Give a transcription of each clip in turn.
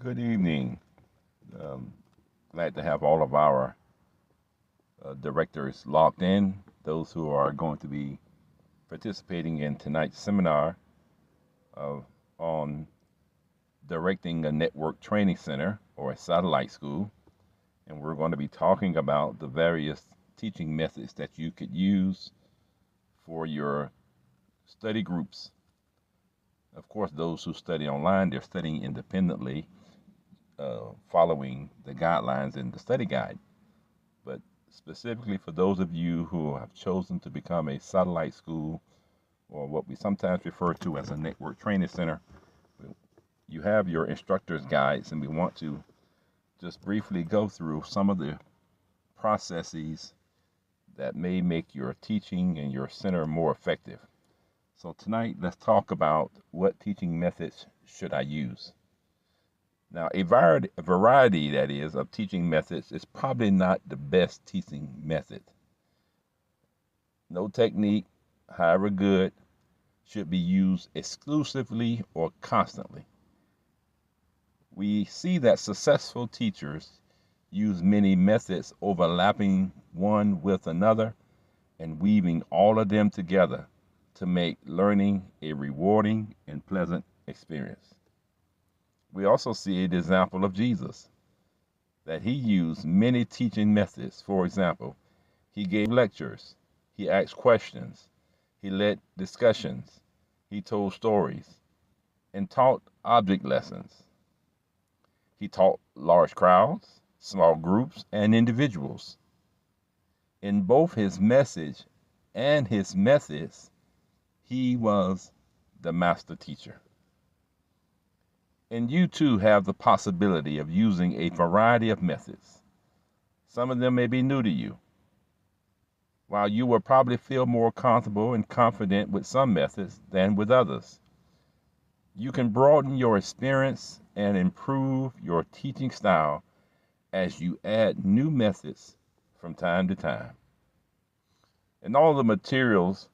Good evening. Um, Glad to have all of our directors logged in, those who are going to be participating in tonight's seminar uh, on directing a network training center or a satellite school. And we're going to be talking about the various teaching methods that you could use for your study groups. Of course, those who study online, they're studying independently, following the guidelines in the study guide. But specifically for those of you who have chosen to become a satellite school or what we sometimes refer to as a network training center, you have your instructor's guides, and we want to just briefly go through some of the processes that may make your teaching and your center more effective. So tonight, let's talk about what teaching methods should I use. Now, a variety that is of teaching methods is probably not the best teaching method. No technique, however good, should be used exclusively or constantly. We see that successful teachers use many methods overlapping one with another and weaving all of them together to make learning a rewarding and pleasant experience. We also see an example of Jesus, that he used many teaching methods. For example, he gave lectures, he asked questions, he led discussions, he told stories, and taught object lessons. He taught large crowds, small groups, and individuals. In both his message and his methods, he was the master teacher. And you too have the possibility of using a variety of methods. Some of them may be new to you. While you will probably feel more comfortable and confident with some methods than with others, you can broaden your experience and improve your teaching style as you add new methods from time to time. And all the materials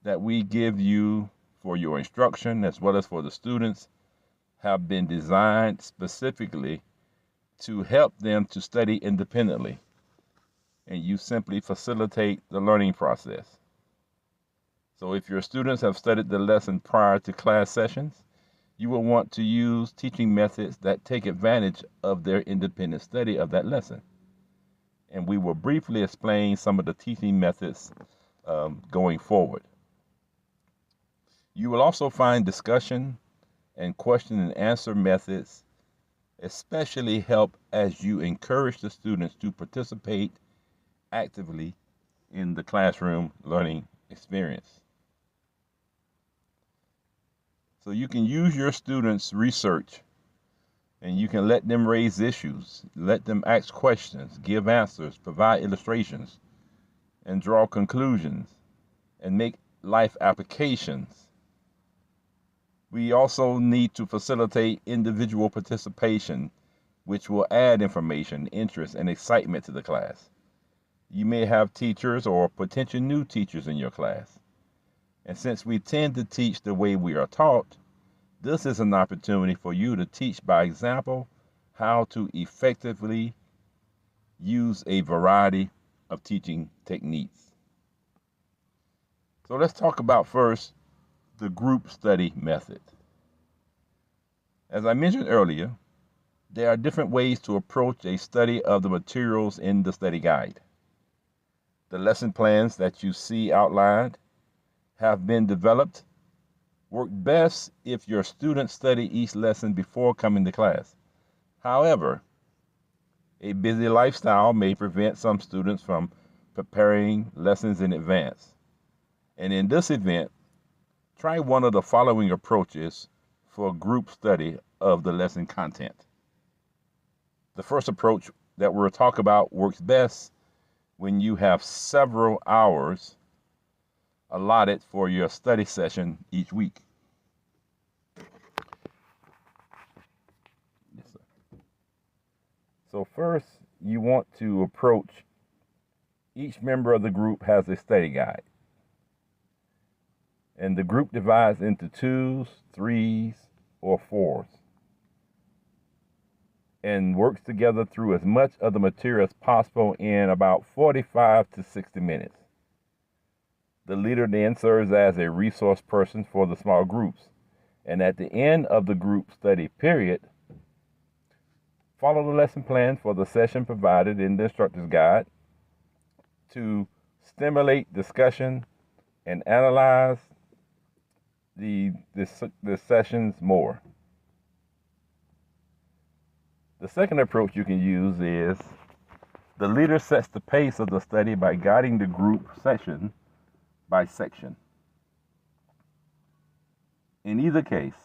that we give you for your instruction as well as for the students have been designed specifically to help them to study independently, and you simply facilitate the learning process. So if your students have studied the lesson prior to class sessions, you will want to use teaching methods that take advantage of their independent study of that lesson. And we will briefly explain some of the teaching methods going forward. You will also find discussion and question and answer methods especially help as you encourage the students to participate actively in the classroom learning experience. So you can use your students' research, and you can let them raise issues, let them ask questions, give answers, provide illustrations, and draw conclusions, and make life applications. We also need to facilitate individual participation, which will add information, interest, and excitement to the class. You may have teachers or potential new teachers in your class. And since we tend to teach the way we are taught, this is an opportunity for you to teach by example how to effectively use a variety of teaching techniques. So let's talk about first the group study method. As I mentioned earlier, there are different ways to approach a study of the materials in the study guide. The lesson plans that you see outlined have been developed work best if your students study each lesson before coming to class. However, a busy lifestyle may prevent some students from preparing lessons in advance. And in this event, try one of the following approaches for a group study of the lesson content. The first approach that we'll talk about works best when you have several hours allotted for your study session each week. Yes, sir. So first, you want to approach each member of the group has a study guide. And the group divides into twos, threes, or fours. and works together through as much of the material as possible in about 45 to 60 minutes. The leader then serves as a resource person for the small groups. And at the end of the group study period, follow the lesson plan for the session provided in the instructor's guide to stimulate discussion and analyze the sessions more. The second approach you can use is the leader sets the pace of the study by guiding the group section by section. In either case,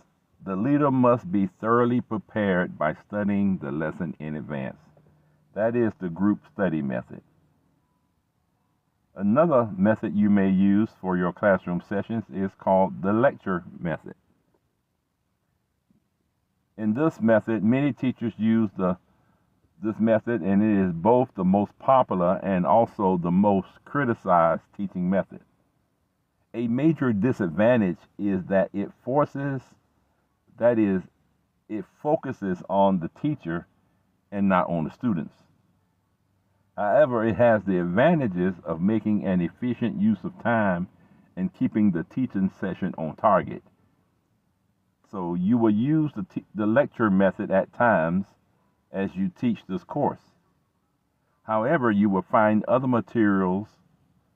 the leader must be thoroughly prepared by studying the lesson in advance. That is the group study method. Another method you may use for your classroom sessions is called the lecture method. In this method, many teachers use this method, and it is both the most popular and also the most criticized teaching method. A major disadvantage is that it focuses on the teacher and not on the students. However, it has the advantages of making an efficient use of time and keeping the teaching session on target. So you will use the lecture method at times as you teach this course. However, you will find other materials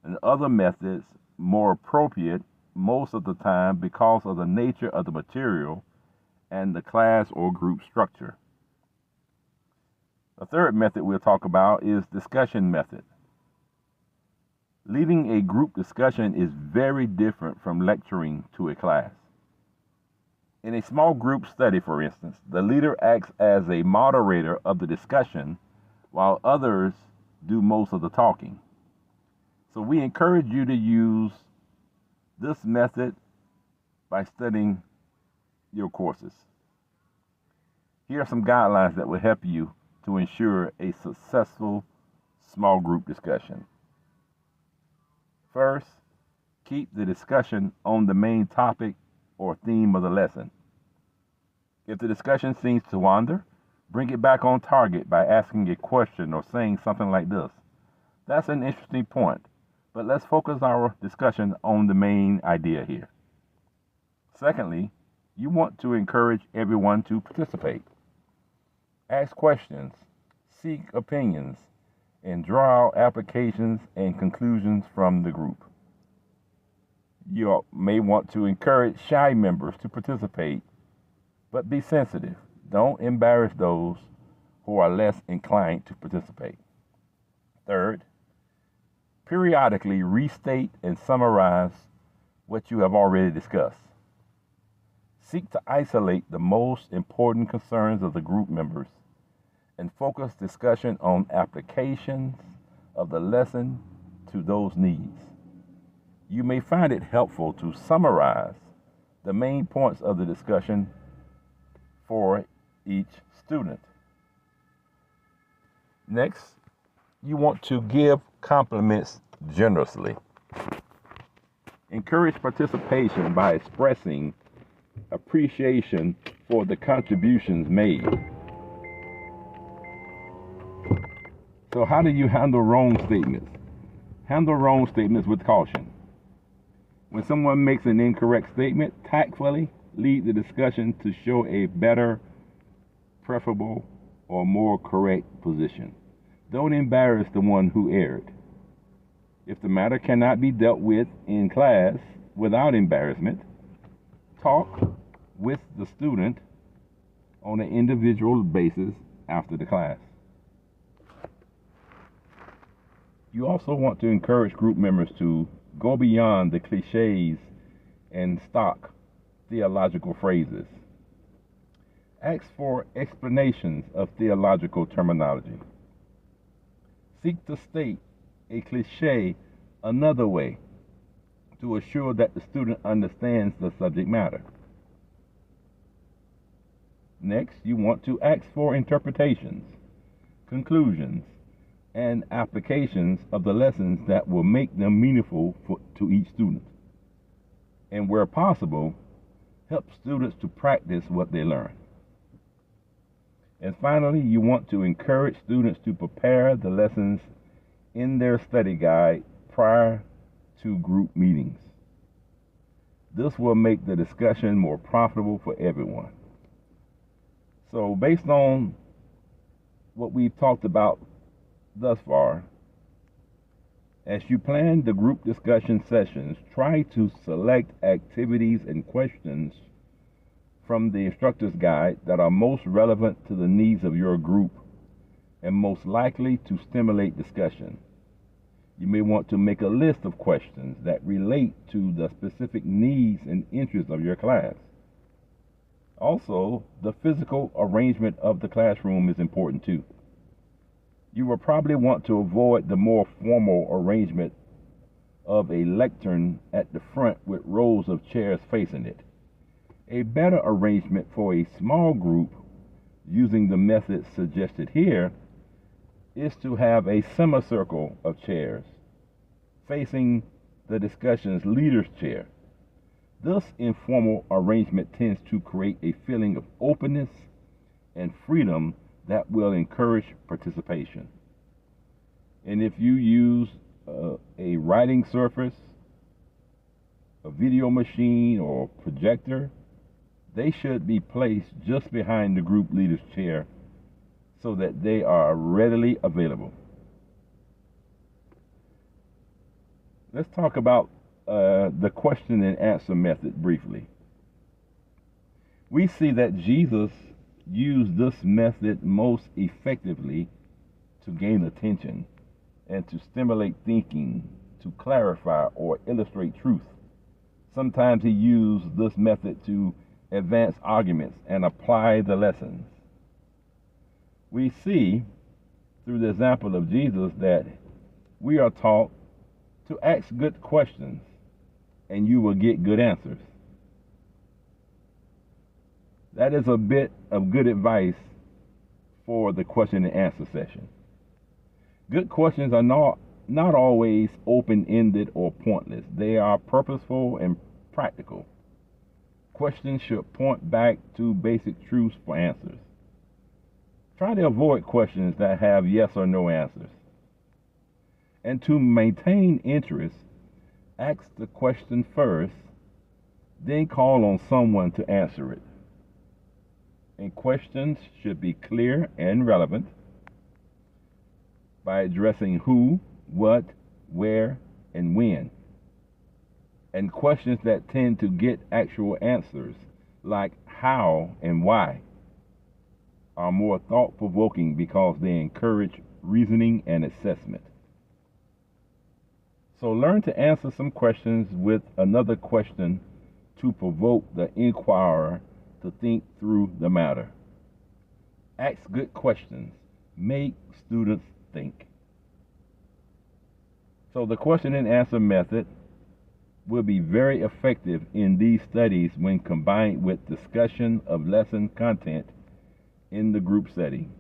and other methods more appropriate most of the time because of the nature of the material and the class or group structure. The third method we'll talk about is discussion method. Leading a group discussion is very different from lecturing to a class. In a small group study, for instance, the leader acts as a moderator of the discussion while others do most of the talking. So we encourage you to use this method by studying your courses. Here are some guidelines that will help you to ensure a successful small group discussion. First, keep the discussion on the main topic or theme of the lesson. If the discussion seems to wander, bring it back on target by asking a question or saying something like this. That's an interesting point, but let's focus our discussion on the main idea here. Secondly, you want to encourage everyone to participate. Ask questions, seek opinions, and draw out applications and conclusions from the group. You may want to encourage shy members to participate, but be sensitive. Don't embarrass those who are less inclined to participate. Third, periodically restate and summarize what you have already discussed. Seek to isolate the most important concerns of the group members and focus discussion on applications of the lesson to those needs. You may find it helpful to summarize the main points of the discussion for each student. Next, you want to give compliments generously. Encourage participation by expressing appreciation for the contributions made. So how do you handle wrong statements? Handle wrong statements with caution. When someone makes an incorrect statement, tactfully lead the discussion to show a better, preferable, or more correct position. Don't embarrass the one who erred. If the matter cannot be dealt with in class without embarrassment, talk with the student on an individual basis after the class. You also want to encourage group members to go beyond the cliches and stock theological phrases. Ask for explanations of theological terminology. Seek to state a cliche another way to assure that the student understands the subject matter. Next, you want to ask for interpretations, conclusions, and applications of the lessons that will make them meaningful to each student. And where possible, help students to practice what they learn. And finally, you want to encourage students to prepare the lessons in their study guide prior to group meetings. This will make the discussion more profitable for everyone. So based on what we've talked about thus far, as you plan the group discussion sessions, try to select activities and questions from the instructor's guide that are most relevant to the needs of your group and most likely to stimulate discussion. You may want to make a list of questions that relate to the specific needs and interests of your class. Also, the physical arrangement of the classroom is important too. You will probably want to avoid the more formal arrangement of a lectern at the front with rows of chairs facing it. A better arrangement for a small group using the method suggested here is to have a semicircle of chairs facing the discussion's leader's chair. This informal arrangement tends to create a feeling of openness and freedom that will encourage participation. And if you use a writing surface, a video machine, or projector, they should be placed just behind the group leader's chair so that they are readily available. Let's talk about the question and answer method briefly. We see that Jesus used this method most effectively to gain attention and to stimulate thinking, to clarify or illustrate truth. Sometimes he used this method to advance arguments and apply the lessons. We see through the example of Jesus that we are taught to ask good questions and you will get good answers. That is a bit of good advice for the question and answer session. Good questions are not always open-ended or pointless. They are purposeful and practical. Questions should point back to basic truths for answers. Try to avoid questions that have yes or no answers. And to maintain interest, ask the question first, then call on someone to answer it. And questions should be clear and relevant by addressing who, what, where, and when. And questions that tend to get actual answers, like how and why, are more thought-provoking because they encourage reasoning and assessment. So learn to answer some questions with another question to provoke the inquirer to think through the matter. Ask good questions. Make students think. So the question and answer method will be very effective in these studies when combined with discussion of lesson content in the group setting.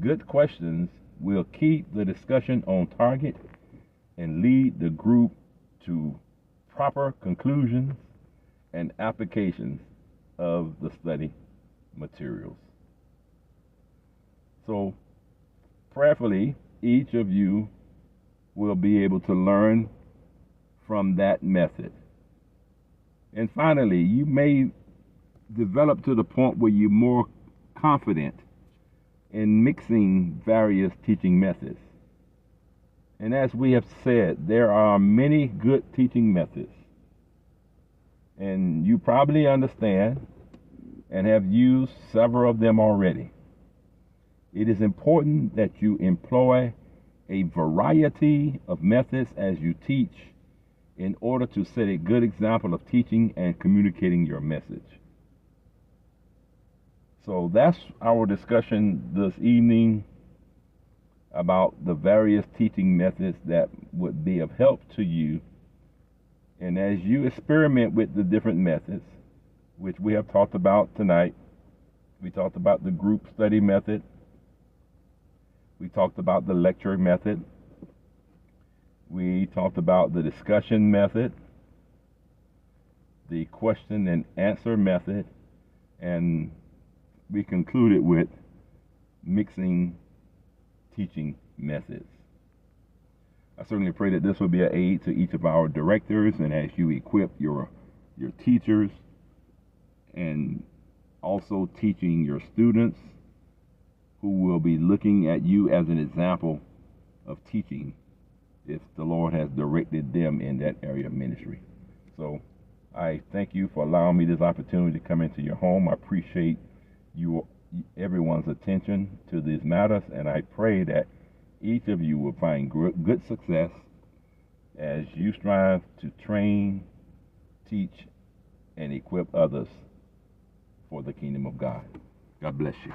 Good questions will keep the discussion on target and lead the group to proper conclusions and applications of the study materials. So, prayerfully, each of you will be able to learn from that method. And finally, you may develop to the point where you're more confident in mixing various teaching methods. And as we have said, there are many good teaching methods. And you probably understand and have used several of them already. It is important that you employ a variety of methods as you teach in order to set a good example of teaching and communicating your message. So that's our discussion this evening about the various teaching methods that would be of help to you. And as you experiment with the different methods, which we have talked about tonight, we talked about the group study method, we talked about the lecture method, we talked about the discussion method, the question and answer method, and we concluded with mixing teaching methods. I certainly pray that this will be an aid to each of our directors, and as you equip your teachers and also teaching your students who will be looking at you as an example of teaching if the Lord has directed them in that area of ministry. So I thank you for allowing me this opportunity to come into your home. I appreciate everyone's attention to these matters, and I pray that each of you will find good success as you strive to train, teach, and equip others for the kingdom of God. God bless you.